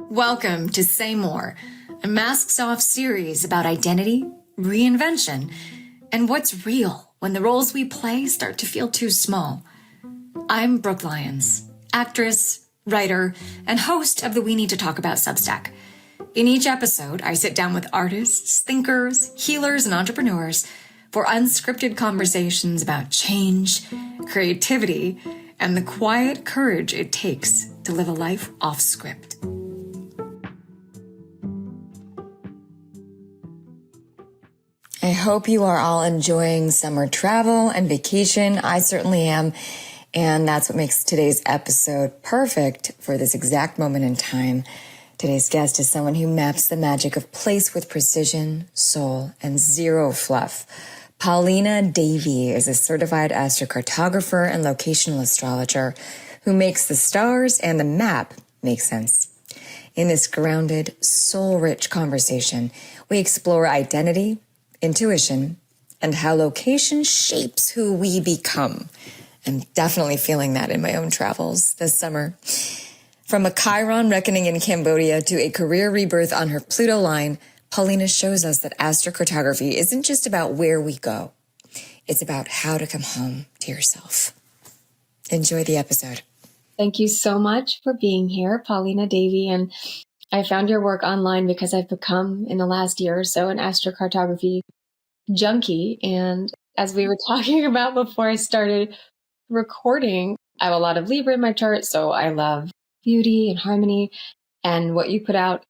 Welcome to Say More, a masks-off series about identity, reinvention, and what's real when the roles we play start to feel too small. I'm Brooke Lyons, actress, writer, and host of the We Need to Talk About Substack. In each episode, I sit down with artists, thinkers, healers, and entrepreneurs for unscripted conversations about change, creativity, and the quiet courage it takes to live a life off script. I hope you are all enjoying summer travel and vacation. I certainly am. And that's what makes today's episode perfect for this exact moment in time. Today's guest is someone who maps the magic of place with precision, soul, and zero fluff. Paulina Davie is a certified astrocartographer and locational astrologer who makes the stars and the map make sense. In this grounded, soul-rich conversation, we explore identity, intuition, and how location shapes who we become. I'm definitely feeling that in my own travels this summer. From a Chiron reckoning in Cambodia to a career rebirth on her Pluto line, Paulina shows us that astrocartography isn't just about where we go. It's about how to come home to yourself. Enjoy the episode. Thank you so much for being here, Paulina Davie. And I found your work online because I've become, in the last year or so, an astrocartography junkie. And as we were talking about before I started recording, I have a lot of Libra in my chart, so I love beauty and harmony. And what you put out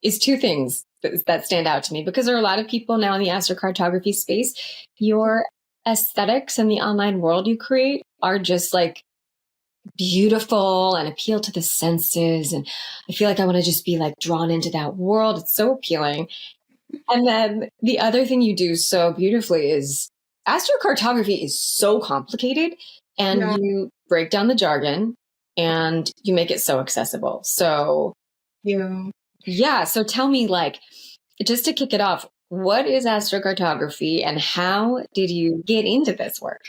is two things that stand out to me, because there are a lot of people now in the astrocartography space. Your aesthetics and the online world you create are just like beautiful and appeal to the senses. And I feel like I want to just be like drawn into that world. It's so appealing. And then the other thing you do so beautifully is astrocartography is so complicated, and you break down the jargon and you make it so accessible. So so tell me, like, just to kick it off, what is astrocartography and how did you get into this work?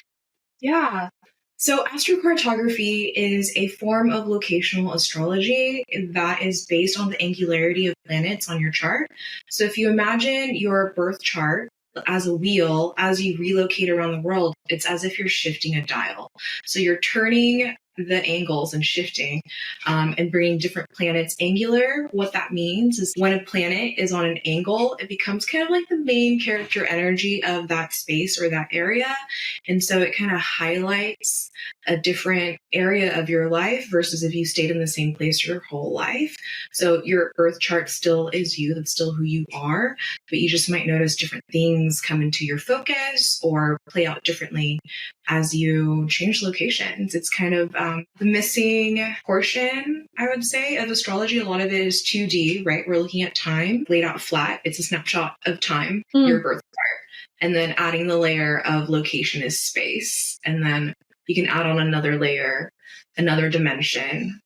Yeah. So astrocartography is a form of locational astrology that is based on the angularity of planets on your chart. So if you imagine your birth chart as a wheel, as you relocate around the world, it's as if you're shifting a dial. So you're turning the angles and shifting and bringing different planets angular. What that means is when a planet is on an angle, it becomes kind of like the main character energy of that space or that area. And so it kind of highlights a different area of your life versus if you stayed in the same place your whole life. So your birth chart still is you, that's still who you are, but you just might notice different things come into your focus or play out differently as you change locations. It's kind of the missing portion, I would say, of astrology. A lot of it is 2D, right? We're looking at time laid out flat. It's a snapshot of time, your birth chart. And then adding the layer of location is space. And then you can add on another layer, another dimension,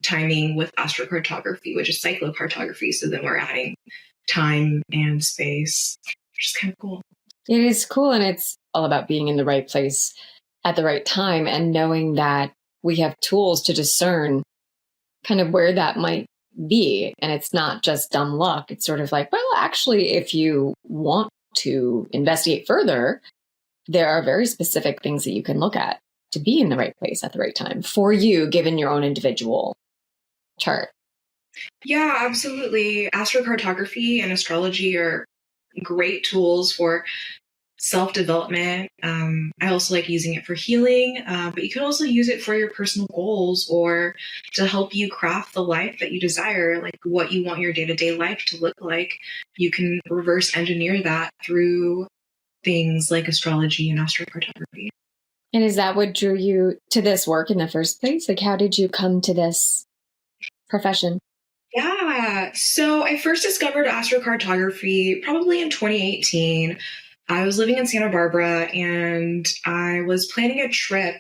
timing with astrocartography, which is cyclocartography. So then we're adding time and space, which is kind of cool. It is cool. And it's all about being in the right place at the right time and knowing that we have tools to discern kind of where that might be. And it's not just dumb luck. It's sort of like, well, actually, if you want to investigate further, there are very specific things that you can look at to be in the right place at the right time for you, given your own individual chart. Yeah, absolutely. Astrocartography and astrology are great tools for self-development. I also like using it for healing, but you can also use it for your personal goals or to help you craft the life that you desire, like what you want your day-to-day life to look like. You can reverse engineer that through things like astrology and astrocartography. And is that what drew you to this work in the first place? Like, how did you come to this profession? Yeah, so I first discovered astrocartography probably in 2018. I was living in Santa Barbara and I was planning a trip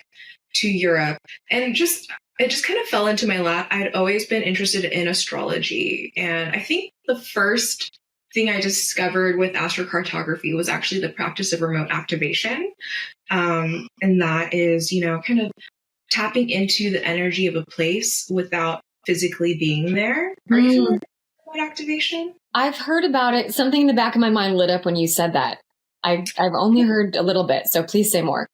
to Europe, and it just kind of fell into my lap. I'd always been interested in astrology, and I think the first thing I discovered with astrocartography was actually the practice of remote activation. And that is, kind of tapping into the energy of a place without physically being there. Are you familiar with remote activation? I've heard about it. Something in the back of my mind lit up when you said that. I've only heard a little bit, so please say more.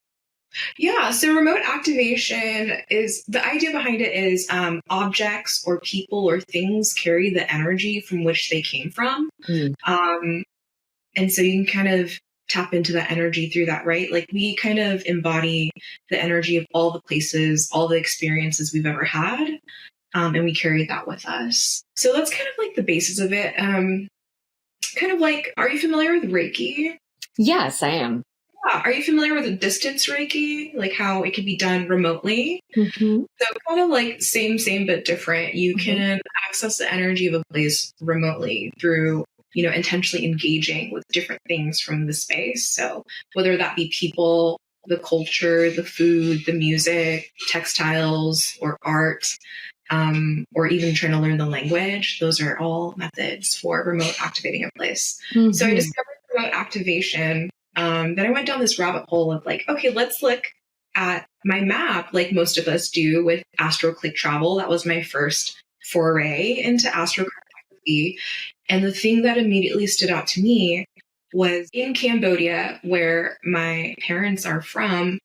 Yeah, so remote activation is the idea behind it is objects or people or things carry the energy from which they came from. And so you can kind of tap into that energy through that, right? Like we kind of embody the energy of all the places, all the experiences we've ever had. And we carry that with us. So that's kind of like the basis of it. Kind of like, are you familiar with Reiki? Yes, I am. Yeah. Are you familiar with distance Reiki? Like how it can be done remotely? Mm-hmm. So kind of like same, but different. You can access the energy of a place remotely through, intentionally engaging with different things from the space. So whether that be people, the culture, the food, the music, textiles, or art, or even trying to learn the language, those are all methods for remote activating a place. So I discovered remote activation. Then I went down this rabbit hole of like, okay, let's look at my map like most of us do with Astroclick travel. That was my first foray into astrocartography. And the thing that immediately stood out to me was in Cambodia, where my parents are from,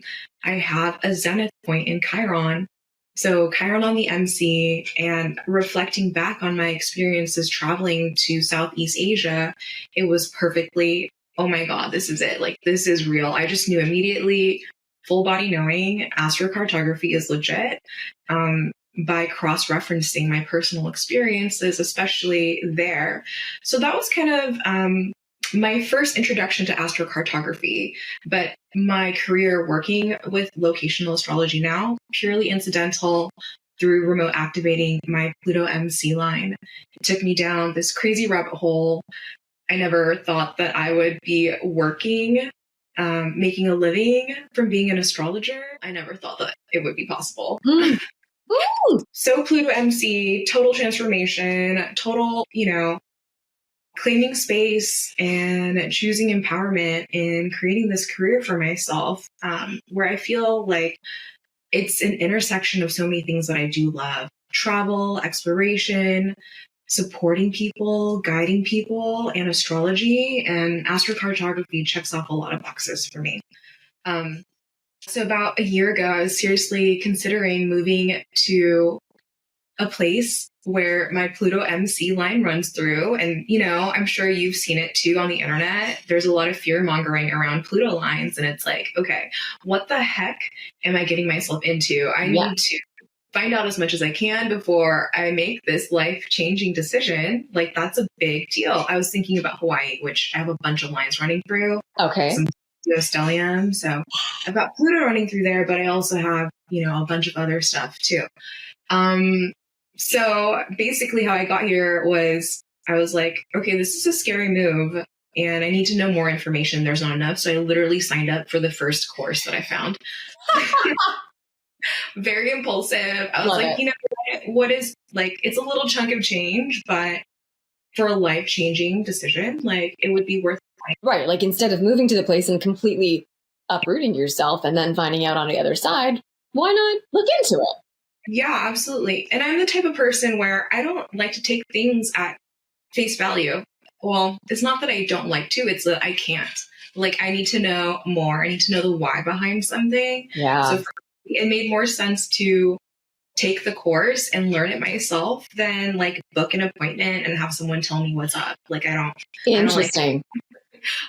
I have a zenith point in Chiron. So Chiron on the MC, and reflecting back on my experiences traveling to Southeast Asia, it was perfectly, oh my God, this is it. Like, this is real. I just knew immediately, full body knowing astrocartography is legit. By cross-referencing my personal experiences, especially there. So that was kind of my first introduction to astrocartography, but my career working with locational astrology now, purely incidental through remote activating my Pluto MC line. It took me down this crazy rabbit hole. I never thought that I would be working, making a living from being an astrologer. I never thought that it would be possible. So Pluto MC, total transformation, total, claiming space and choosing empowerment and creating this career for myself, where I feel like it's an intersection of so many things that I do love. Travel, exploration, supporting people, guiding people, and astrology. And astrocartography checks off a lot of boxes for me. So about a year ago, I was seriously considering moving to a place where my Pluto MC line runs through. And, I'm sure you've seen it too on the internet. There's a lot of fear mongering around Pluto lines. And it's like, okay, what the heck am I getting myself into? I need to find out as much as I can before I make this life-changing decision. Like, that's a big deal. I was thinking about Hawaii, which I have a bunch of lines running through. Okay. Some stellium. So I've got Pluto running through there, but I also have, a bunch of other stuff too. So basically how I got here was I was like, okay, this is a scary move and I need to know more information. There's not enough. So I literally signed up for the first course that I found. Very impulsive. I was like, what is like, it's a little chunk of change, but for a life-changing decision, like it would be worth it. Right. Like instead of moving to the place and completely uprooting yourself and then finding out on the other side, why not look into it? Yeah, absolutely. And I'm the type of person where I don't like to take things at face value. Well, it's not that I don't like to, it's that I can't. Like, I need to know more. I need to know the why behind something. Yeah. So for me, it made more sense to take the course and learn it myself than like book an appointment and have someone tell me what's up. Like, Interesting.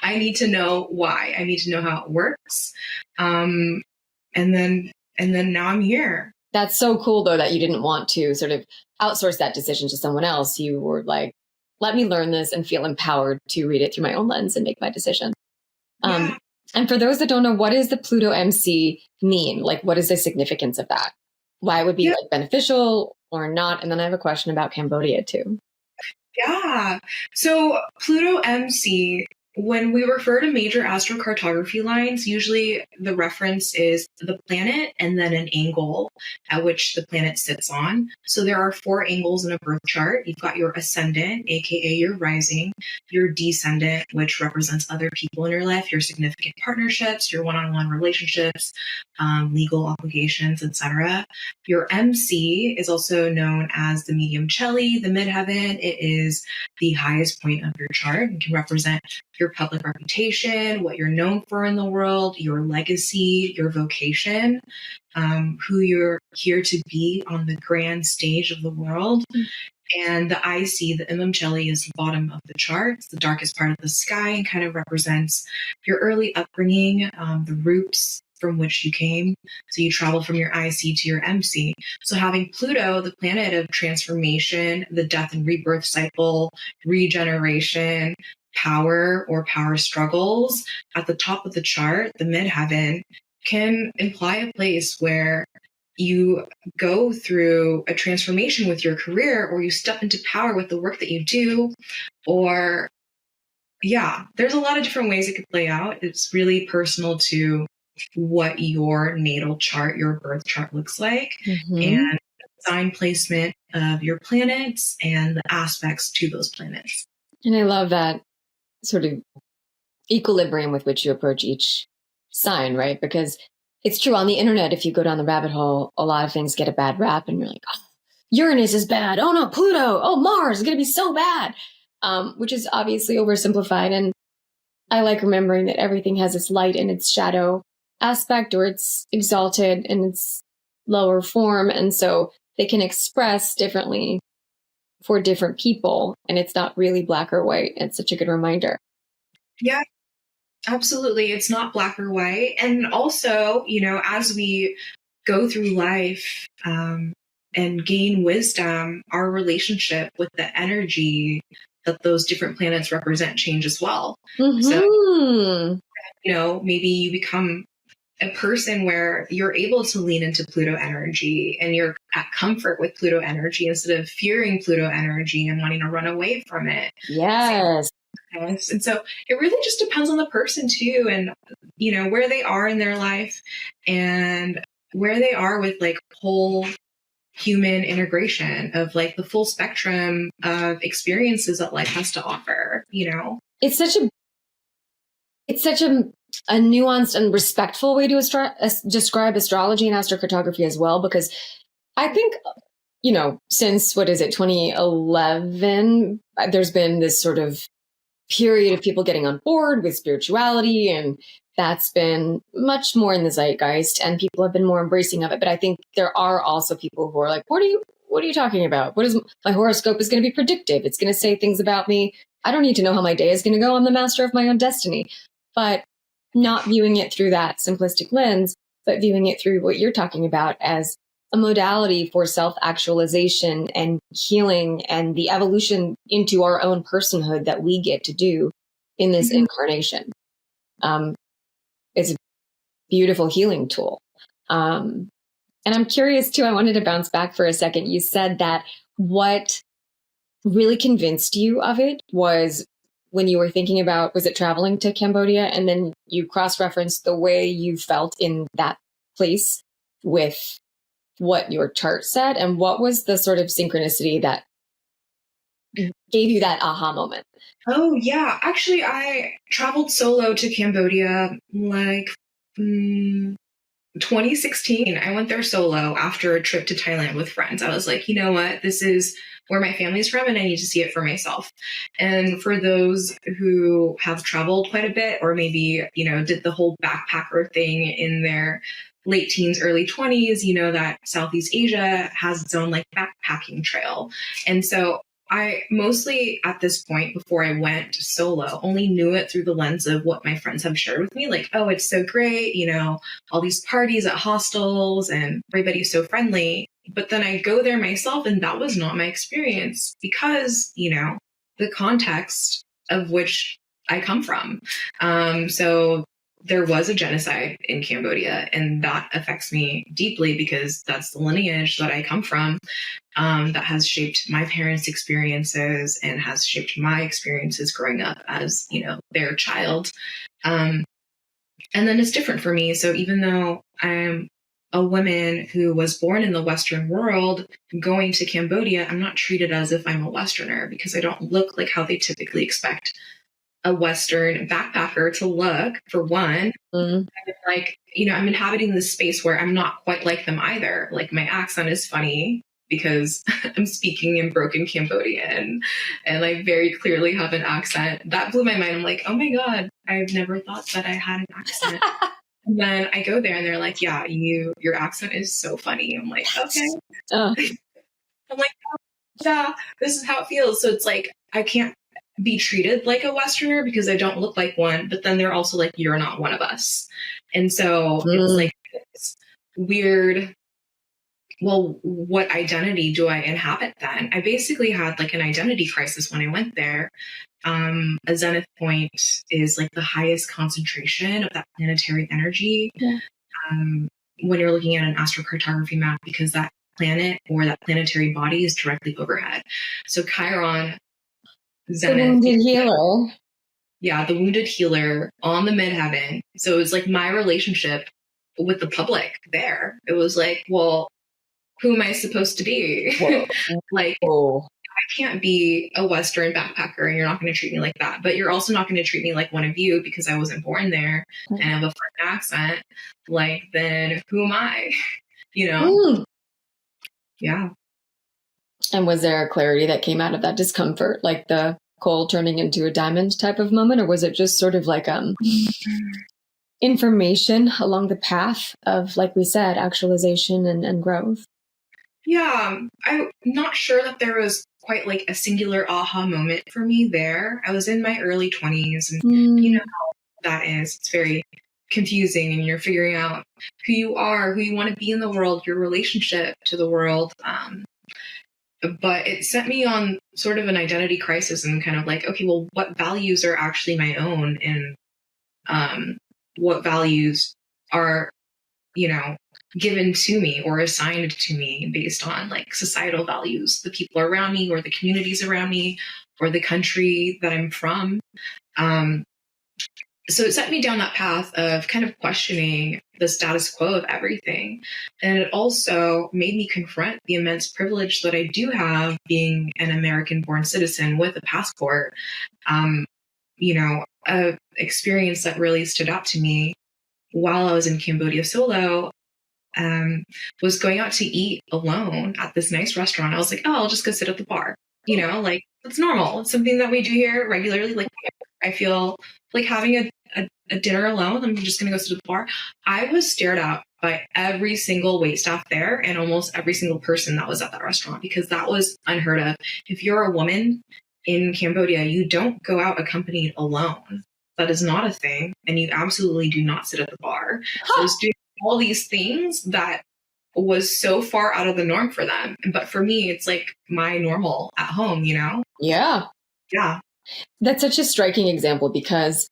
I need to know why. I need to know how it works. And then now I'm here. That's so cool, though, that you didn't want to sort of outsource that decision to someone else. You were like, let me learn this and feel empowered to read it through my own lens and make my decision. Yeah. And for those that don't know, what does the Pluto MC mean? Like, what is the significance of that? Why it would be like beneficial or not? And then I have a question about Cambodia, too. Yeah. So Pluto MC when we refer to major astrocartography lines, usually the reference is the planet and then an angle at which the planet sits on. So there are 4 angles in a birth chart. You've got your ascendant, aka your rising, your descendant, which represents other people in your life, your significant partnerships, your one-on-one relationships, legal obligations, etc. Your MC is also known as the medium celli, the midheaven. It is the highest point of your chart and can represent your public reputation, what you're known for in the world, your legacy, your vocation, who you're here to be on the grand stage of the world. And the IC, the Imam Celli, is the bottom of the chart. It's the darkest part of the sky and kind of represents your early upbringing, the roots from which you came. So you travel from your IC to your MC. So having Pluto, the planet of transformation, the death and rebirth cycle, regeneration, power or power struggles at the top of the chart, the midheaven, can imply a place where you go through a transformation with your career, or you step into power with the work that you do, or there's a lot of different ways it could play out. It's really personal to what your natal chart, your birth chart looks like, and sign placement of your planets and the aspects to those planets. And I love that sort of equilibrium with which you approach each sign, right? Because it's true on the internet, if you go down the rabbit hole, a lot of things get a bad rap and you're like, oh, Uranus is bad. Oh no, Pluto. Oh, Mars is going to be so bad. Which is obviously oversimplified. And I like remembering that everything has its light and its shadow aspect, or it's exalted in its lower form. And so they can express differently for different people. And it's not really black or white. It's such a good reminder. Yeah, absolutely. It's not black or white. And also, as we go through life and gain wisdom, our relationship with the energy that those different planets represent change as well. So, maybe you become a person where you're able to lean into Pluto energy and you're at comfort with Pluto energy instead of fearing Pluto energy and wanting to run away from it. Yes. And so it really just depends on the person too, and where they are in their life and where they are with like whole human integration of like the full spectrum of experiences that life has to offer. It's such a nuanced and respectful way to describe astrology and astrocartography as well, because I think, since 2011, there's been this sort of period of people getting on board with spirituality, and that's been much more in the zeitgeist and people have been more embracing of it. But I think there are also people who are like, what are you talking about? What is my horoscope is going to be predictive. It's going to say things about me. I don't need to know how my day is going to go. I'm the master of my own destiny. But not viewing it through that simplistic lens, but viewing it through what you're talking about as a modality for self-actualization and healing and the evolution into our own personhood that we get to do in this incarnation. It's a beautiful healing tool. And I'm curious too, I wanted to bounce back for a second. You said that what really convinced you of it was when you were thinking about, was it traveling to Cambodia? And then you cross-referenced the way you felt in that place with what your chart said. And what was the sort of synchronicity that gave you that aha moment? Oh, yeah. Actually, I traveled solo to Cambodia like 2016. I went there solo after a trip to Thailand with friends. I was like, you know what? This is where my family's from and I need to see it for myself. And for those who have traveled quite a bit, or maybe, did the whole backpacker thing in their late teens, early 20s, that Southeast Asia has its own like backpacking trail. And so I mostly at this point, before I went solo, only knew it through the lens of what my friends have shared with me. Like, oh, it's so great, all these parties at hostels and everybody's so friendly. But then I go there myself and that was not my experience because, the context of which I come from. So there was a genocide in Cambodia, and that affects me deeply because that's the lineage that I come from, that has shaped my parents' experiences and has shaped my experiences growing up as, their child. And then it's different for me. So even though I'm a woman who was born in the Western world, going to Cambodia, I'm not treated as if I'm a Westerner because I don't look like how they typically expect a Western backpacker to look, for one. Mm. Like, I'm inhabiting this space where I'm not quite like them either. Like, my accent is funny because I'm speaking in broken Cambodian and I very clearly have an accent. That blew my mind. I'm like, oh my God, I've never thought that I had an accent. And then I go there and they're like, yeah, your accent is so funny. I'm like, okay. Oh. I'm like, oh, yeah, this is how it feels. So it's like, I can't be treated like a Westerner because I don't look like one, but then they're also like, you're not one of us. And so it's like this weird, well, what identity do I inhabit then? I basically had like an identity crisis when I went there. A zenith point is like the highest concentration of that planetary energy. Yeah. When you're looking at an astrocartography map, because that planet or that planetary body is directly overhead. So Chiron, zenith, the wounded healer. Yeah, the wounded healer on the midheaven. So it was like my relationship with the public there. It was like, well, who am I supposed to be? Like, I can't be a Western backpacker and you're not going to treat me like that. But you're also not going to treat me like one of you because I wasn't born there and I have a foreign accent. Like, then who am I? Yeah. And was there a clarity that came out of that discomfort, like the coal turning into a diamond type of moment? Or was it just sort of like information along the path of, like we said, actualization and growth? Yeah, I'm not sure that there was quite like a singular aha moment for me there. I was in my early 20s and you know how that is. It's very confusing and you're figuring out who you are, who you want to be in the world, your relationship to the world. But it set me on sort of an identity crisis and kind of like, okay, well, what values are actually my own and what values are, given to me or assigned to me based on like societal values, the people around me or the communities around me or the country that I'm from. So it set me down that path of kind of questioning the status quo of everything. And it also made me confront the immense privilege that I do have being an American born citizen with a passport. A experience that really stood out to me while I was in Cambodia solo was going out to eat alone at this nice restaurant. I was like, oh, I'll just go sit at the bar. Like it's normal. It's something that we do here regularly. Like I feel like having a dinner alone. I'm just going to go sit at the bar. I was stared at by every single waitstaff there and almost every single person that was at that restaurant because that was unheard of. If you're a woman in Cambodia, you don't go out accompanied alone. That is not a thing. And you absolutely do not sit at the bar. I was doing all these things that was so far out of the norm for them. But for me, it's like my normal at home, Yeah. Yeah. That's such a striking example because,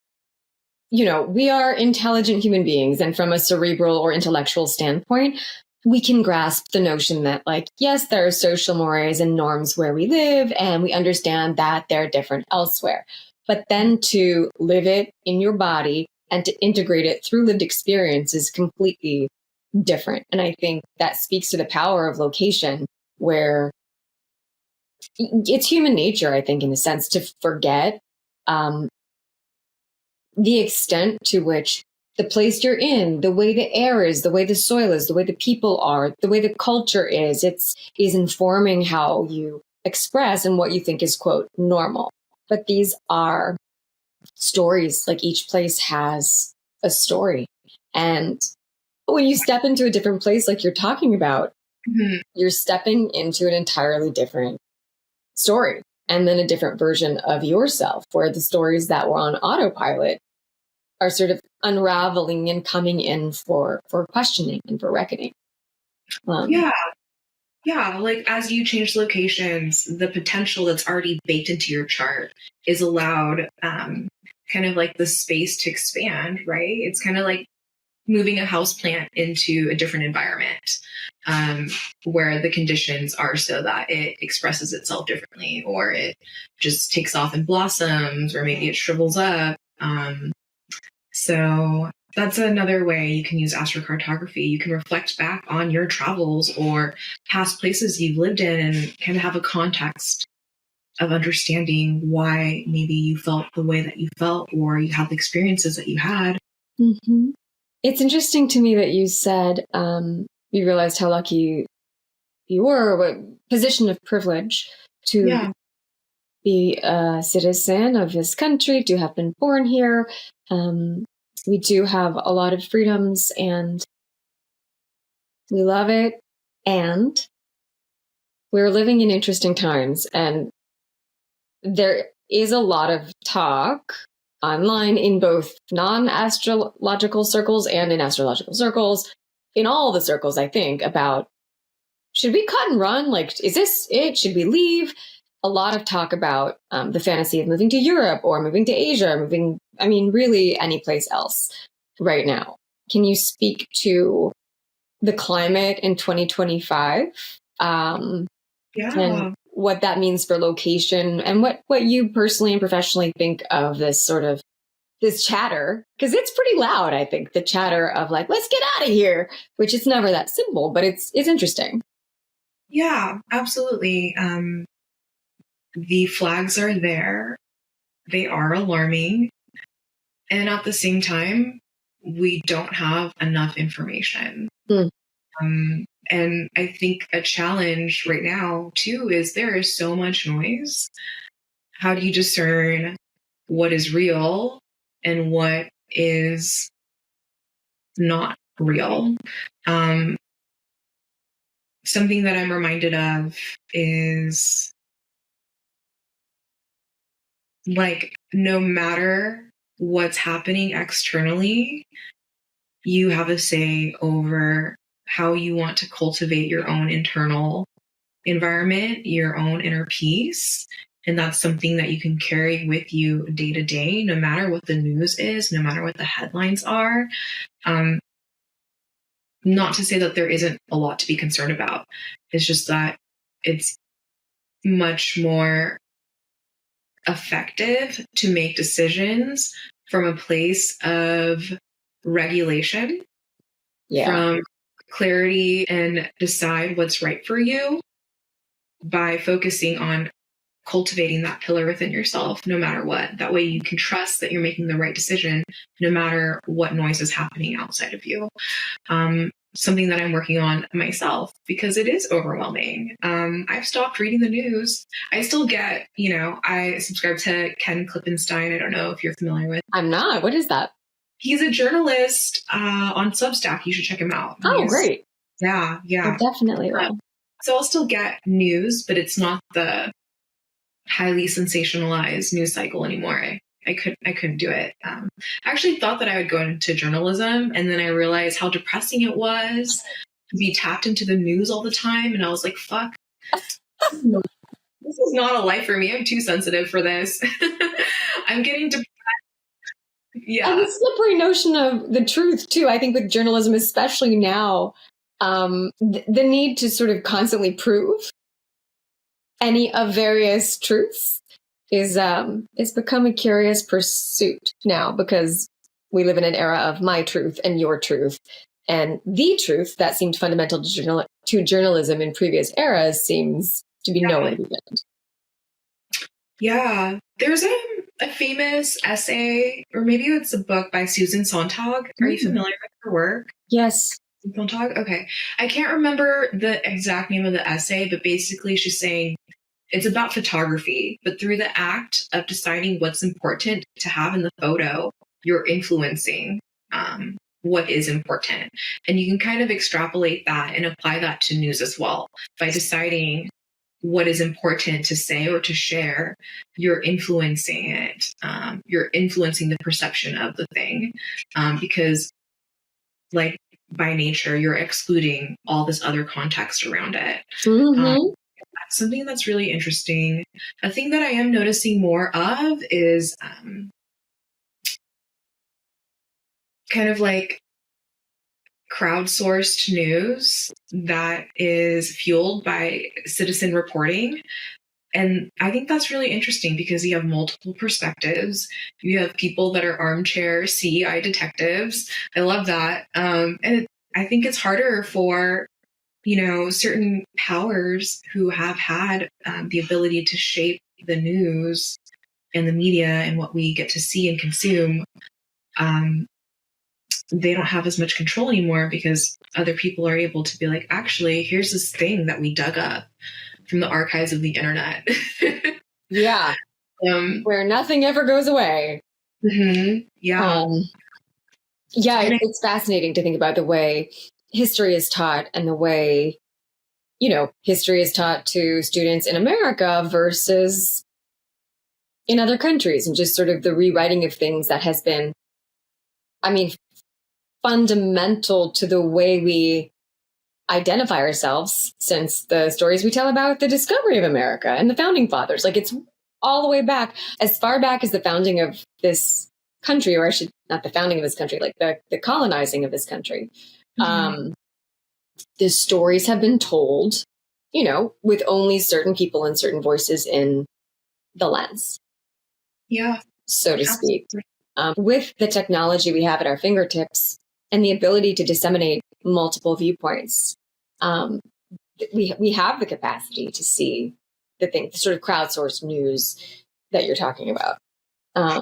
we are intelligent human beings. And from a cerebral or intellectual standpoint, we can grasp the notion that, like, yes, there are social mores and norms where we live, and we understand that they're different elsewhere. But then to live it in your body and to integrate it through lived experience is completely different. And I think that speaks to the power of location, where it's human nature, I think, in a sense, to forget the extent to which the place you're in, the way the air is, the way the soil is, the way the people are, the way the culture is informing how you express and what you think is, quote, normal. But these are stories. Like each place has a story. And when you step into a different place, like you're talking about, you're stepping into an entirely different story and then a different version of yourself, where the stories that were on autopilot are sort of unraveling and coming in for questioning and for reckoning. Yeah, like as you change locations, the potential that's already baked into your chart is allowed kind of like the space to expand, right? It's kind of like moving a house plant into a different environment, where the conditions are so that it expresses itself differently, or it just takes off and blossoms, or maybe it shrivels up. So that's another way you can use astrocartography. You can reflect back on your travels or past places you've lived in and kind of have a context of understanding why maybe you felt the way that you felt, or you had the experiences that you had. Mm-hmm. It's interesting to me that you said you realized how lucky you were, what position of privilege to be a citizen of this country, to have been born here. We do have a lot of freedoms and we love it. And we're living in interesting times. And there is a lot of talk online in both non-astrological circles and in astrological circles, in all the circles, I think, about should we cut and run? Like, is this it? Should we leave? A lot of talk about the fantasy of moving to Europe or moving to Asia, really any place else right now. Can you speak to the climate in 2025? And what that means for location, and what you personally and professionally think of this sort of this chatter, because it's pretty loud, I think, the chatter of like, let's get out of here, which is never that simple, but it's interesting. Yeah, absolutely. The flags are there. They are alarming. And at the same time, we don't have enough information. And I think a challenge right now, too, is there is so much noise. How do you discern what is real and what is not real? Something that I'm reminded of is, like, no matter what's happening externally, you have a say over how you want to cultivate your own internal environment, your own inner peace. And that's something that you can carry with you day to day, no matter what the news is, no matter what the headlines are. Not to say that there isn't a lot to be concerned about. It's just that it's much more effective to make decisions from a place of regulation, from clarity, and decide what's right for you by focusing on cultivating that pillar within yourself, no matter what. That way you can trust that you're making the right decision, no matter what noise is happening outside of you. Something that I'm working on myself, because it is overwhelming. I've stopped reading the news. I still get, I subscribe to Ken Klippenstein. I don't know if you're familiar with. I'm not. What is that? He's a journalist on Substack. You should check him out. Great. Yeah. I definitely will. So I'll still get news, but it's not the highly sensationalized news cycle anymore. I couldn't do it. I actually thought that I would go into journalism, and then I realized how depressing it was to be tapped into the news all the time. And I was like, fuck, this is not a life for me. I'm too sensitive for this. I'm getting depressed. Yeah. And the slippery notion of the truth too. I think with journalism, especially now, the need to sort of constantly prove any of various truths is become a curious pursuit now, because we live in an era of my truth and your truth, and the truth that seemed fundamental to journalism in previous eras seems to be nowhere to be found. Yeah, there's a famous essay, or maybe it's a book by Susan Sontag. Are you familiar with her work? Yes. Sontag? Okay. I can't remember the exact name of the essay, but basically she's saying it's about photography, but through the act of deciding what's important to have in the photo, you're influencing what is important. And you can kind of extrapolate that and apply that to news as well. By deciding what is important to say or to share, you're influencing it. You're influencing the perception of the thing, because, like, by nature, you're excluding all this other context around it. Something that's really interesting. A thing that I am noticing more of is kind of like crowdsourced news that is fueled by citizen reporting. And I think that's really interesting because you have multiple perspectives. You have people that are armchair CEI detectives. I love that. I think it's harder for, certain powers who have had the ability to shape the news and the media and what we get to see and consume. They don't have as much control anymore because other people are able to be like, actually, here's this thing that we dug up from the archives of the internet. Yeah. Where nothing ever goes away. Mm-hmm. Yeah. It's fascinating to think about the way history is taught and the way, history is taught to students in America versus in other countries, and just sort of the rewriting of things that has been, fundamental to the way we identify ourselves since the stories we tell about the discovery of America and the founding fathers. Like, it's all the way back, as far back as the founding of this country, or not the founding of this country, like the colonizing of this country. Mm-hmm. The stories have been told, with only certain people and certain voices in the lens. Yeah. So to speak. With the technology we have at our fingertips and the ability to disseminate multiple viewpoints, we have the capacity to see the sort of crowdsourced news that you're talking about. Yeah,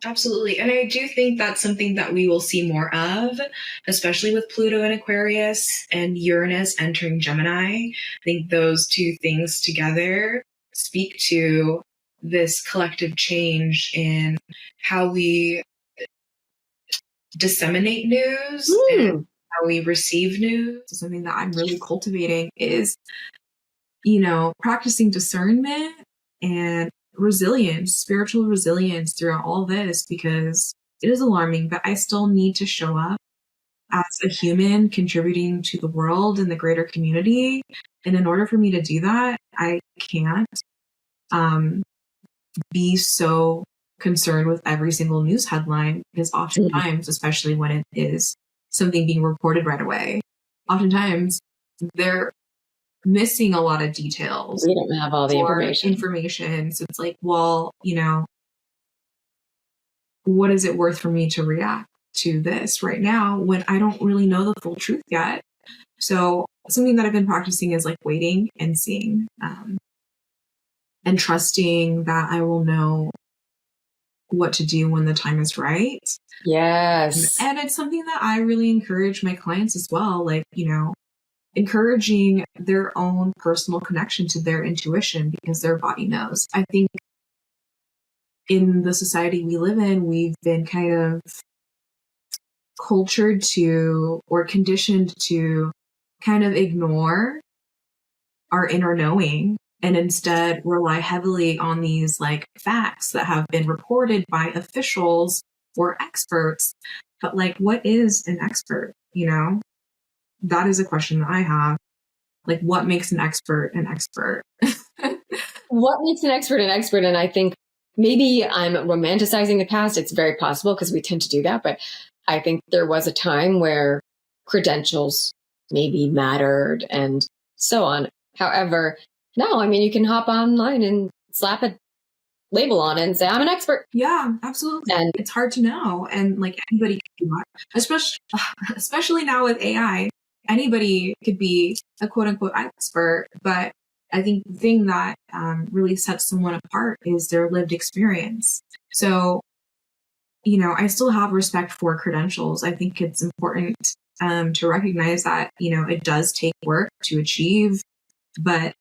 absolutely. And I do think that's something that we will see more of, especially with Pluto in Aquarius and Uranus entering Gemini. I think those two things together speak to this collective change in how we disseminate news and how we receive news. So something that I'm really cultivating is, practicing discernment and resilience, spiritual resilience throughout all this, because it is alarming, but I still need to show up as a human contributing to the world and the greater community. And in order for me to do that, I can't be so concerned with every single news headline, because oftentimes, especially when it is something being reported right away, oftentimes they're missing a lot of details. We don't have all the information. So it's like, well, what is it worth for me to react to this right now when I don't really know the full truth yet? So something that I've been practicing is like waiting and seeing, and trusting that I will know what to do when the time is right. Yes. And it's something that I really encourage my clients as well. Like, encouraging their own personal connection to their intuition, because their body knows. I think in the society we live in, we've been kind of cultured to, or conditioned to, kind of ignore our inner knowing and instead rely heavily on these like facts that have been reported by officials or experts. But like, what is an expert? That is a question that I have. Like, what makes an expert an expert? What makes an expert an expert? And I think maybe I'm romanticizing the past. It's very possible because we tend to do that. But I think there was a time where credentials maybe mattered and so on. However, now, you can hop online and slap a label on it and say, I'm an expert. Yeah, absolutely. And it's hard to know. And like, anybody can do that. Especially now with AI, anybody could be a quote unquote expert. But I think the thing that really sets someone apart is their lived experience. So, I still have respect for credentials. I think it's important to recognize that, it does take work to achieve, but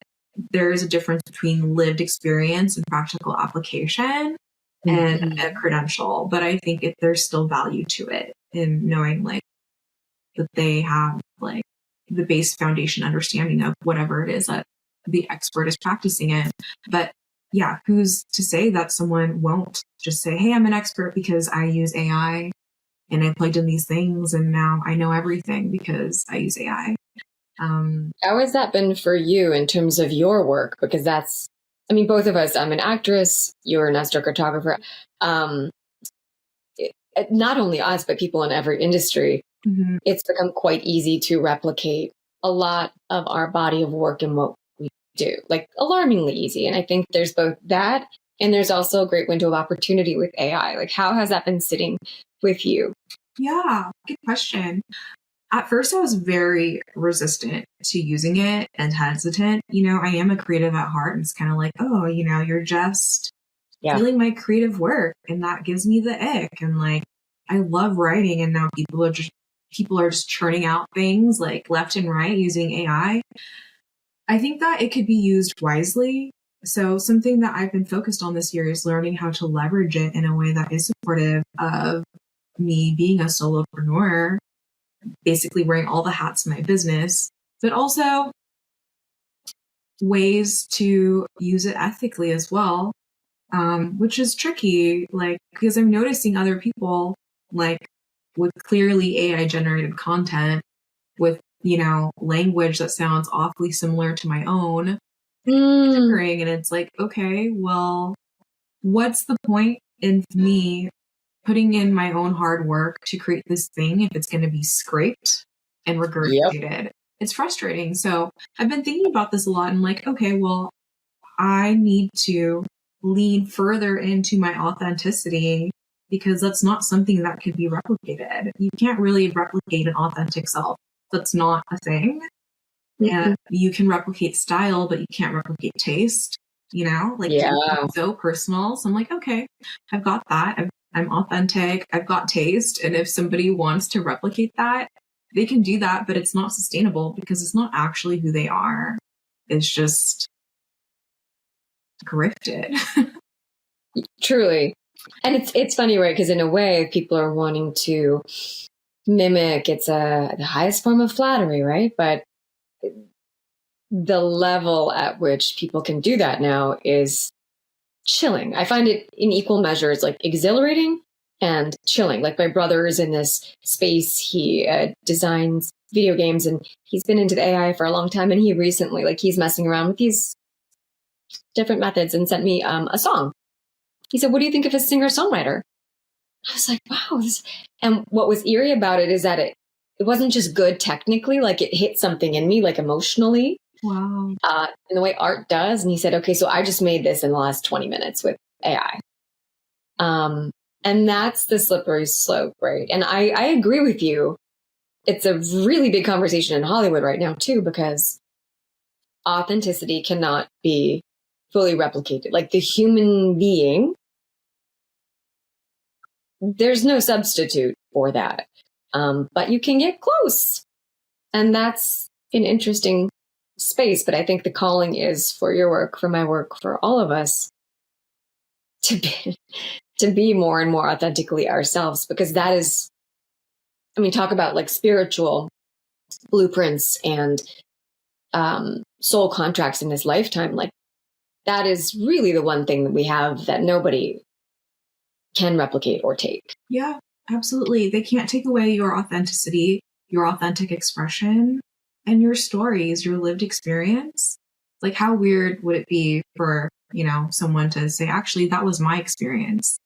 there is a difference between lived experience and practical application and a credential. But I think there's still value to it in knowing like that they have like the base foundation understanding of whatever it is that the expert is practicing in. But yeah, who's to say that someone won't just say, hey, I'm an expert because I use AI and I plugged in these things and now I know everything because I use AI. How has that been for you in terms of your work? Because that's, both of us, I'm an actress, you're an astrocartographer. not only us, but people in every industry, it's become quite easy to replicate a lot of our body of work and what we do, like alarmingly easy. And I think there's both that, and there's also a great window of opportunity with AI. Like, how has that been sitting with you? Yeah, good question. At first, I was very resistant to using it and hesitant. I am a creative at heart, and it's kind of like, oh, you're just feeling my creative work, and that gives me the ick. And like, I love writing, and now people are just churning out things like left and right using AI. I think that it could be used wisely. So something that I've been focused on this year is learning how to leverage it in a way that is supportive of me being a solopreneur, basically wearing all the hats in my business, but also ways to use it ethically as well, which is tricky, like, because I'm noticing other people, like, with clearly AI generated content with, language that sounds awfully similar to my own, and it's like, okay, well, what's the point in me putting in my own hard work to create this thing if it's going to be scraped and regurgitated? It's frustrating. So I've been thinking about this a lot. And like, okay, well, I need to lean further into my authenticity, because that's not something that could be replicated. You can't really replicate an authentic self. That's not a thing. And you can replicate style, but you can't replicate taste, it's so personal. So I'm like, okay, I've got that. I'm authentic. I've got taste. And if somebody wants to replicate that, they can do that, but it's not sustainable because it's not actually who they are. It's just grifted. Truly. And it's funny, right? Because in a way, people are wanting to mimic. It's the highest form of flattery, right? But the level at which people can do that now is chilling. I find it in equal measures, like exhilarating and chilling. Like, my brother is in this space. He designs video games, and he's been into the AI for a long time. And he recently, he's messing around with these different methods and sent me a song. He said, "What do you think of a singer-songwriter?" I was like, wow. And what was eerie about it is that it wasn't just good technically, like it hit something in me, like emotionally. Wow. In the way art does. And he said, okay, so I just made this in the last 20 minutes with AI. And that's the slippery slope, right? And I agree with you. It's a really big conversation in Hollywood right now too, because authenticity cannot be fully replicated. Like, the human being, there's no substitute for that. But you can get close. And that's an interesting space. But I think the calling is for your work, for my work, for all of us to be more and more authentically ourselves, because that is, talk about like spiritual blueprints and soul contracts in this lifetime. Like, that is really the one thing that we have that nobody can replicate or take. Yeah, absolutely. They can't take away your authenticity, your authentic expression, and your stories, your lived experience. Like, how weird would it be for, someone to say, actually, that was my experience?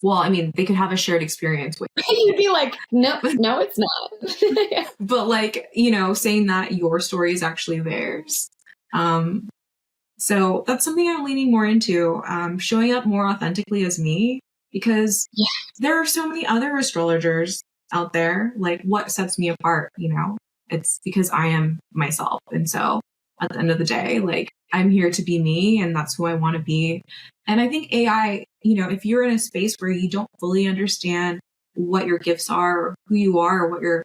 Well, they could have a shared experience with you. You'd be like, no, it's not. But saying that your story is actually theirs. So that's something I'm leaning more into, showing up more authentically as me, because there are so many other astrologers out there. Like, what sets me apart? It's because I am myself. And so at the end of the day, like, I'm here to be me, and that's who I want to be. And I think AI, if you're in a space where you don't fully understand what your gifts are, or who you are, or what your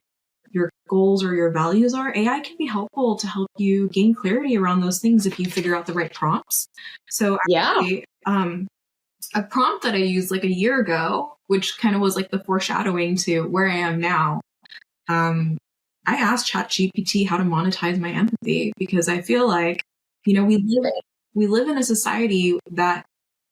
goals or your values are, AI can be helpful to help you gain clarity around those things if you figure out the right prompts. So actually, a prompt that I used like a year ago, which kind of was like the foreshadowing to where I am now, I asked ChatGPT how to monetize my empathy, because I feel like, we live in a society that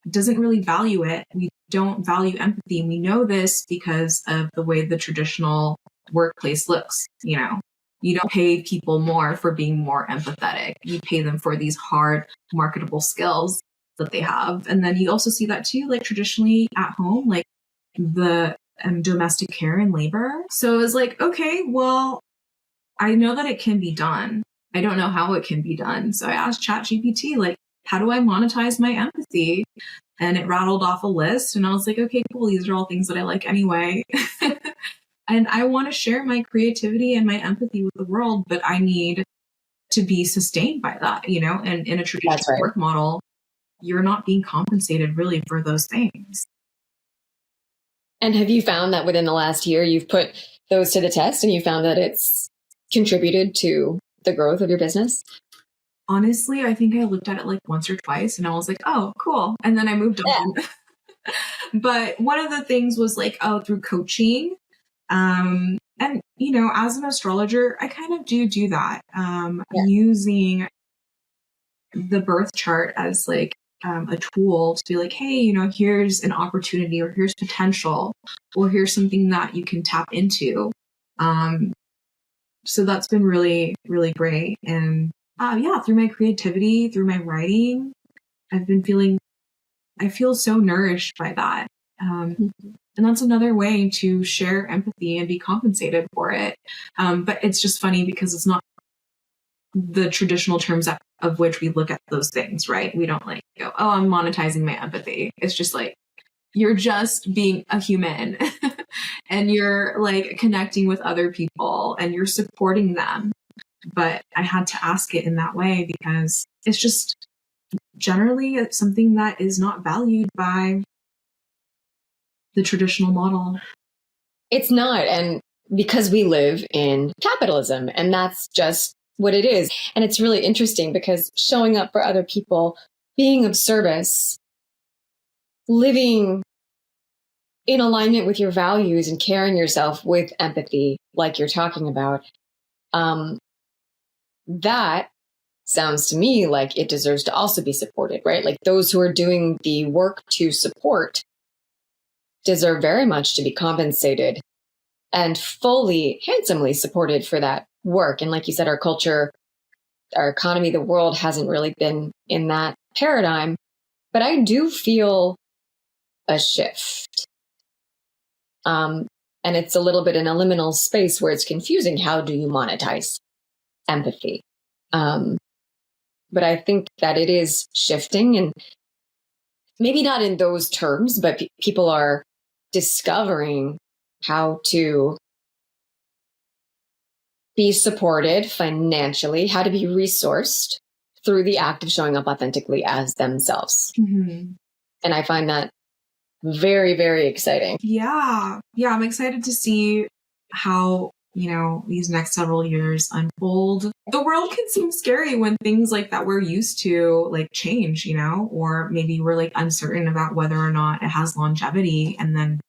doesn't really value it. We don't value empathy. And we know this because of the way the traditional workplace looks. You don't pay people more for being more empathetic. You pay them for these hard marketable skills that they have. And then you also see that too, like traditionally at home, like the domestic care and labor. So I was like, okay, well, I know that it can be done. I don't know how it can be done. So I asked ChatGPT, like, how do I monetize my empathy? And it rattled off a list. And I was like, okay, cool. These are all things that I like anyway. And I want to share my creativity and my empathy with the world, but I need to be sustained by that, you know? And in a traditional work model, you're not being compensated really for those things. And have you found that within the last year, you've put those to the test and you found that it's contributed to the growth of your business? Honestly, I think I looked at it like once or twice and I was like, oh, cool. And then I moved on. But one of the things was like, oh, through coaching. And, you know, as an astrologer, I kind of do that, using the birth chart as like a tool to be like, hey, you know, here's an opportunity or here's potential or here's something that you can tap into. So that's been really, really great. And through my creativity, through my writing, I feel so nourished by that. And that's another way to share empathy and be compensated for it. But it's just funny because it's not the traditional terms of which we look at those things, right? We don't like go, oh, I'm monetizing my empathy. It's just like, you're just being a human and you're like connecting with other people and you're supporting them. But I had to ask it in that way because it's just generally something that is not valued by the traditional model. It's not. And because we live in capitalism, and that's just what it is. And it's really interesting because showing up for other people, being of service, living in alignment with your values and carrying yourself with empathy, like you're talking about, that sounds to me like it deserves to also be supported, right? Like those who are doing the work to support deserve very much to be compensated and fully, handsomely supported for that work. And like you said, our culture, our economy, the world hasn't really been in that paradigm. But I do feel a shift. And it's a little bit in a liminal space where it's confusing. How do you monetize empathy? But I think that it is shifting, and maybe not in those terms, but people are discovering how to be supported financially, how to be resourced through the act of showing up authentically as themselves. Mm-hmm. And I find that very, very exciting. Yeah. I'm excited to see how, you know, these next several years unfold. The world can seem scary when things like that we're used to like change, you know, or maybe we're like uncertain about whether or not it has longevity. And then,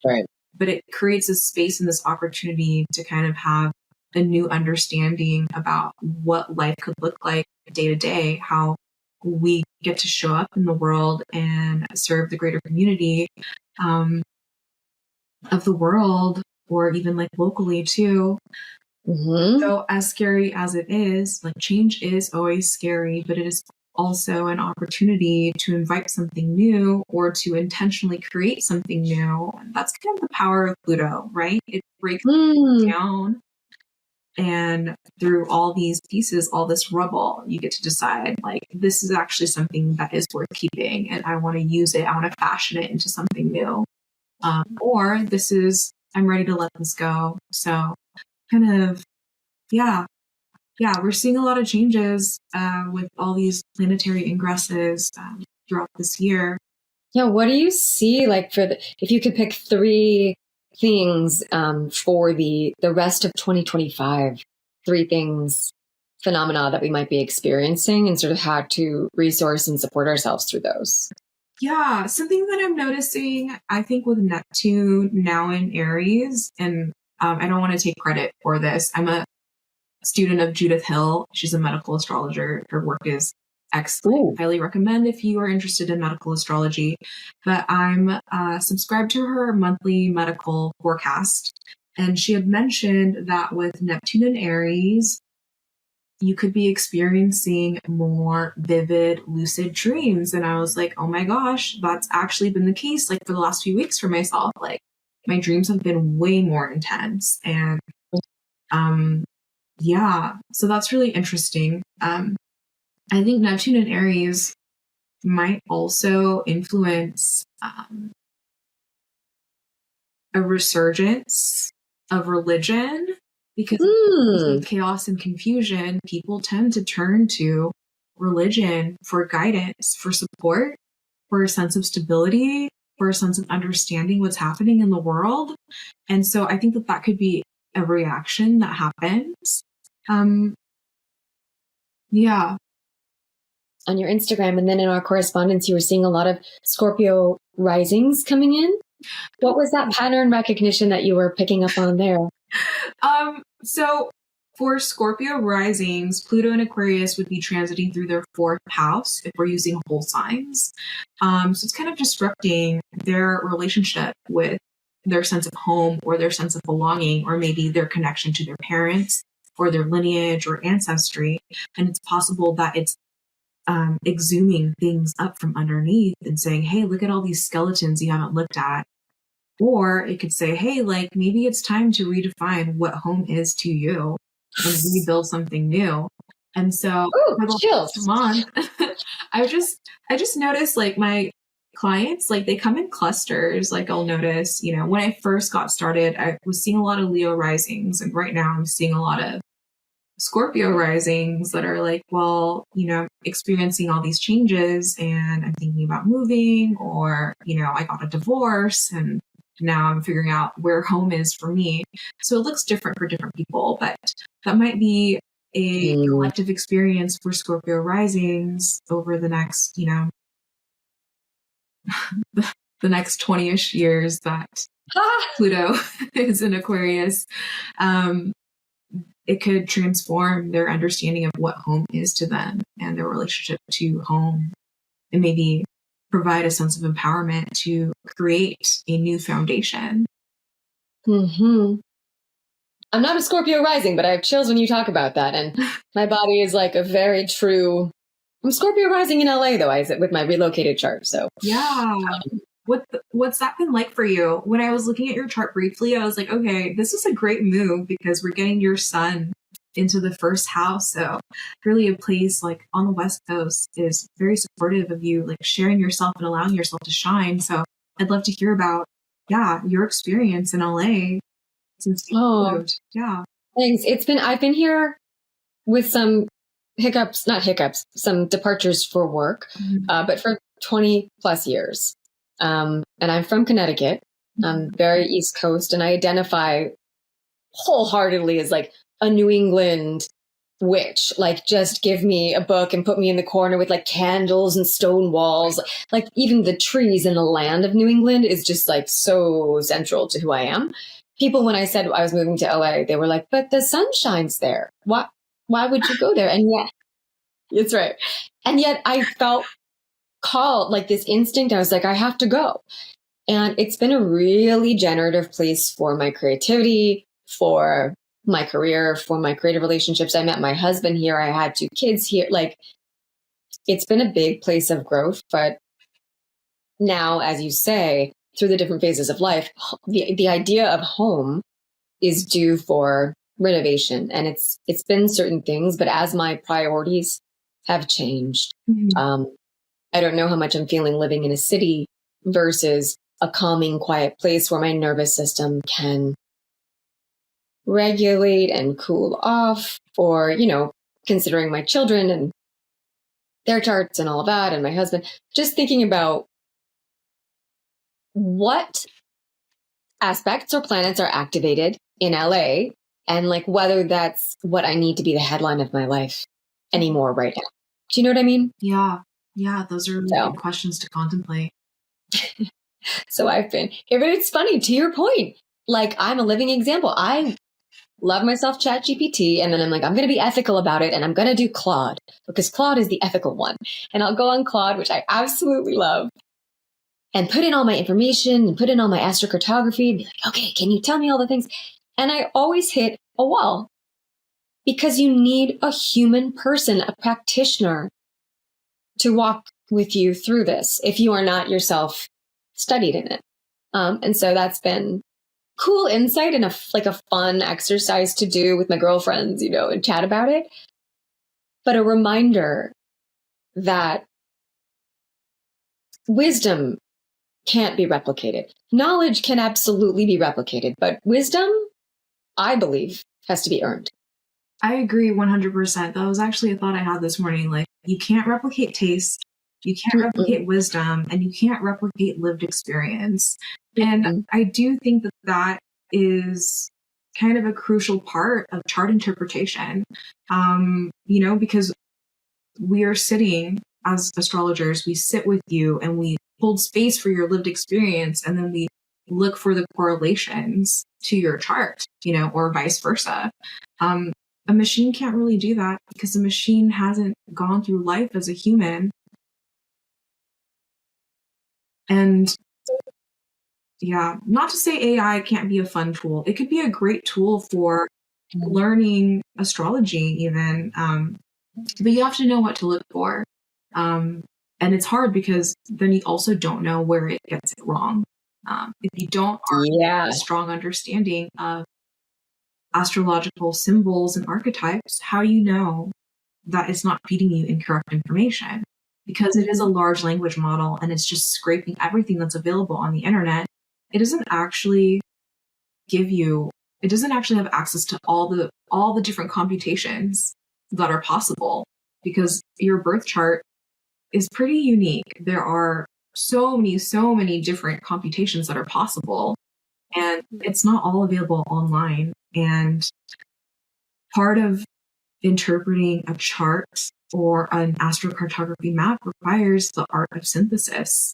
but it creates a space and this opportunity to kind of have a new understanding about what life could look like day to day, how we get to show up in the world and serve the greater community of the world, or even like locally too. Mm-hmm. So as scary as it is, like change is always scary, but it is also an opportunity to invite something new or to intentionally create something new. And that's kind of the power of Pluto, right? It breaks down. And through all these pieces, all this rubble, you get to decide like, this is actually something that is worth keeping and I want to use it. I want to fashion it into something new. Or I'm ready to let this go. So kind of, we're seeing a lot of changes with all these planetary ingresses throughout this year. Yeah, what do you see like if you could pick 3 things for the rest of 2025, 3 things, phenomena that we might be experiencing and sort of how to resource and support ourselves through those? Yeah, something that I'm noticing, I think with Neptune now in Aries, and I don't want to take credit for this. I'm a student of Judith Hill. She's a medical astrologer. Her work is excellent. Highly recommend if you are interested in medical astrology. But I'm subscribed to her monthly medical forecast. And she had mentioned that with Neptune in Aries, you could be experiencing more vivid, lucid dreams. And I was like, oh my gosh, that's actually been the case like for the last few weeks for myself. Like my dreams have been way more intense. And yeah, so that's really interesting. I think Neptune in Aries might also influence a resurgence of religion, because of chaos and confusion, people tend to turn to religion for guidance, for support, for a sense of stability, for a sense of understanding what's happening in the world. And so I think that that could be a reaction that happens. Yeah. On your Instagram and then in our correspondence, you were seeing a lot of Scorpio risings coming in. What was that pattern recognition that you were picking up on there? So for Scorpio risings, Pluto and Aquarius would be transiting through their fourth house if we're using whole signs. So it's kind of disrupting their relationship with their sense of home or their sense of belonging, or maybe their connection to their parents or their lineage or ancestry. And it's possible that it's exhuming things up from underneath and saying, hey, look at all these skeletons you haven't looked at. Or it could say, hey, like maybe it's time to redefine what home is to you and rebuild something new. And so for the last month, I just noticed like my clients, like they come in clusters. Like I'll notice, you know, when I first got started, I was seeing a lot of Leo risings, and right now I'm seeing a lot of Scorpio risings that are like, well, you know, experiencing all these changes and I'm thinking about moving, or, you know, I got a divorce and now I'm figuring out where home is for me. So it looks different for different people, but that might be a collective experience for Scorpio risings over the next, you know, the next 20-ish years that Pluto is in Aquarius. It could transform their understanding of what home is to them and their relationship to home, and maybe provide a sense of empowerment to create a new foundation. I'm not a Scorpio rising, but I have chills when you talk about that. And my body is like a very true... I'm Scorpio rising in LA, though, with my relocated chart. So yeah. What's that been like for you? When I was looking at your chart briefly, I was like, okay, this is a great move because we're getting your sun into the first house. So really a place like on the West Coast is very supportive of you, like sharing yourself and allowing yourself to shine. So I'd love to hear about, your experience in LA since you moved. Yeah. Thanks. I've been here with some some departures for work, but for 20 plus years. And I'm from Connecticut. I'm very East Coast, and I identify wholeheartedly as like a New England witch. Like, just give me a book and put me in the corner with like candles and stone walls. Like even the trees in the land of New England is just like so central to who I am. People, when I said I was moving to LA, they were like, but the sun shines there. Why would you go there? And yet, it's right. And yet I felt called, like this instinct. I was like, I have to go. And it's been a really generative place for my creativity, for my career, for my creative relationships. I met my husband here. I had 2 kids here. Like, it's been a big place of growth. But now, as you say, through the different phases of life, the idea of home is due for renovation. And it's been certain things, but as my priorities have changed, I don't know how much I'm feeling living in a city versus a calming, quiet place where my nervous system can regulate and cool off, or, you know, considering my children and their charts and all of that, and my husband, just thinking about what aspects or planets are activated in LA, and like whether that's what I need to be the headline of my life anymore right now. Do you know what I mean? Yeah. Yeah. Those are good questions to contemplate. So it's funny, to your point, like I'm a living example. I love myself ChatGPT, and then I'm like, I'm going to be ethical about it, and I'm going to do Claude because Claude is the ethical one. And I'll go on Claude, which I absolutely love, and put in all my information and put in all my astrocartography and be like, okay, can you tell me all the things? And I always hit a wall because you need a human person, a practitioner, to walk with you through this if you are not yourself studied in it. And so that's been cool insight and a fun exercise to do with my girlfriends, and chat about it. But a reminder that wisdom can't be replicated. Knowledge can absolutely be replicated, but wisdom, I believe, has to be earned. I agree 100%. That was actually a thought I had this morning. Like, you can't replicate taste, you can't replicate wisdom, and you can't replicate lived experience. And I do think that that is kind of a crucial part of chart interpretation, because we are sitting as astrologers, we sit with you and we hold space for your lived experience, and then we look for the correlations to your chart, or vice versa. A machine can't really do that because the machine hasn't gone through life as a human. And yeah, not to say AI can't be a fun tool. It could be a great tool for learning astrology even. But you have to know what to look for. And it's hard because then you also don't know where it gets it wrong. If you don't have a strong understanding of astrological symbols and archetypes, how do you know that it's not feeding you incorrect information? Because it is a large language model and it's just scraping everything that's available on the internet. It doesn't actually have access to all the different computations that are possible, because your birth chart is pretty unique. There are so many different computations that are possible, and it's not all available online. And part of interpreting a chart or an astrocartography map requires the art of synthesis.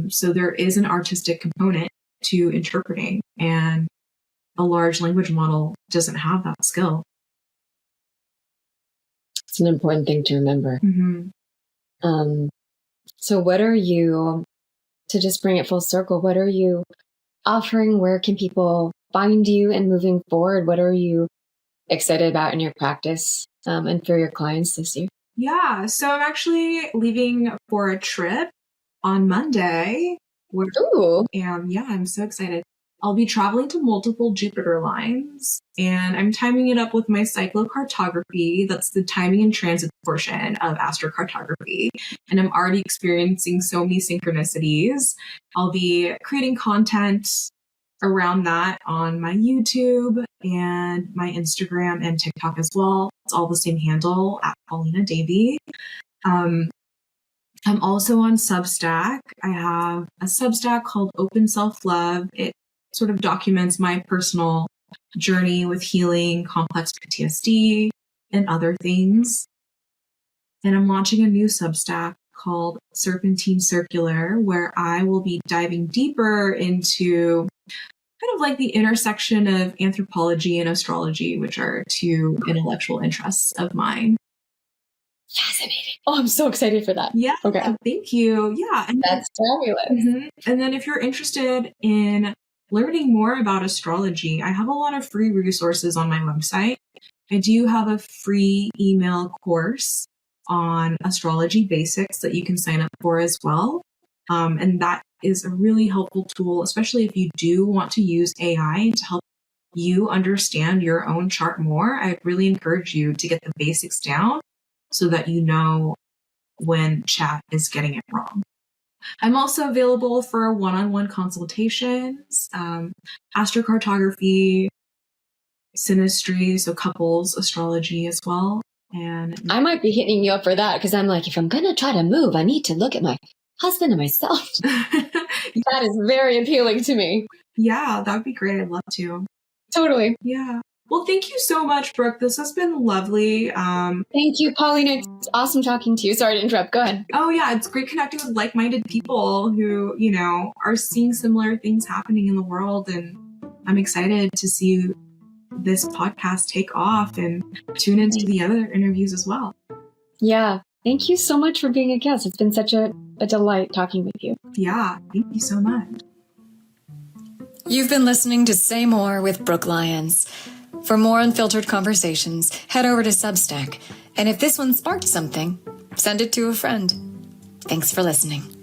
So there is an artistic component to interpreting, and a large language model doesn't have that skill. It's an important thing to remember. So what are you, to just bring it full circle, what are you offering? Where can people find you? And moving forward, what are you excited about in your practice and for your clients this year? Yeah, so I'm actually leaving for a trip on Monday. And yeah, I'm so excited. I'll be traveling to multiple Jupiter lines, and I'm timing it up with my cyclocartography. That's the timing and transit portion of astrocartography. And I'm already experiencing so many synchronicities. I'll be creating content around that on my YouTube and my Instagram and TikTok as well. It's all the same handle, at Paulina Davie. I'm also on Substack. I have a Substack called Open Self-Love. It sort of documents my personal journey with healing complex PTSD and other things. And I'm launching a new Substack called Serpentine Circular, where I will be diving deeper into kind of like the intersection of anthropology and astrology, which are two intellectual interests of mine. Fascinating. Oh, I'm so excited for that. Yeah. Okay. Thank you. Yeah. And that's fabulous. And then if you're interested in learning more about astrology, I have a lot of free resources on my website. I do have a free email course on astrology basics that you can sign up for as well. And that is a really helpful tool, especially if you do want to use AI to help you understand your own chart more. I really encourage you to get the basics down so that you know when chat is getting it wrong. I'm also available for one-on-one consultations, astrocartography, synastry, so couples astrology as well. And I might be hitting you up for that, because I'm like, if I'm going to try to move, I need to look at my husband and myself. That is very appealing to me. Yeah, that would be great. I'd love to. Totally. Yeah. Well, thank you so much, Brooke. This has been lovely. Thank you, Paulina. It's awesome talking to you. Sorry to interrupt. Go ahead. Oh, yeah. It's great connecting with like-minded people who, are seeing similar things happening in the world. And I'm excited to see this podcast take off and tune into the other interviews as well. Yeah. Thank you so much for being a guest. It's been such a delight talking with you. Yeah. Thank you so much. You've been listening to Say More with Brooke Lyons. For more unfiltered conversations, head over to Substack. And if this one sparked something, send it to a friend. Thanks for listening.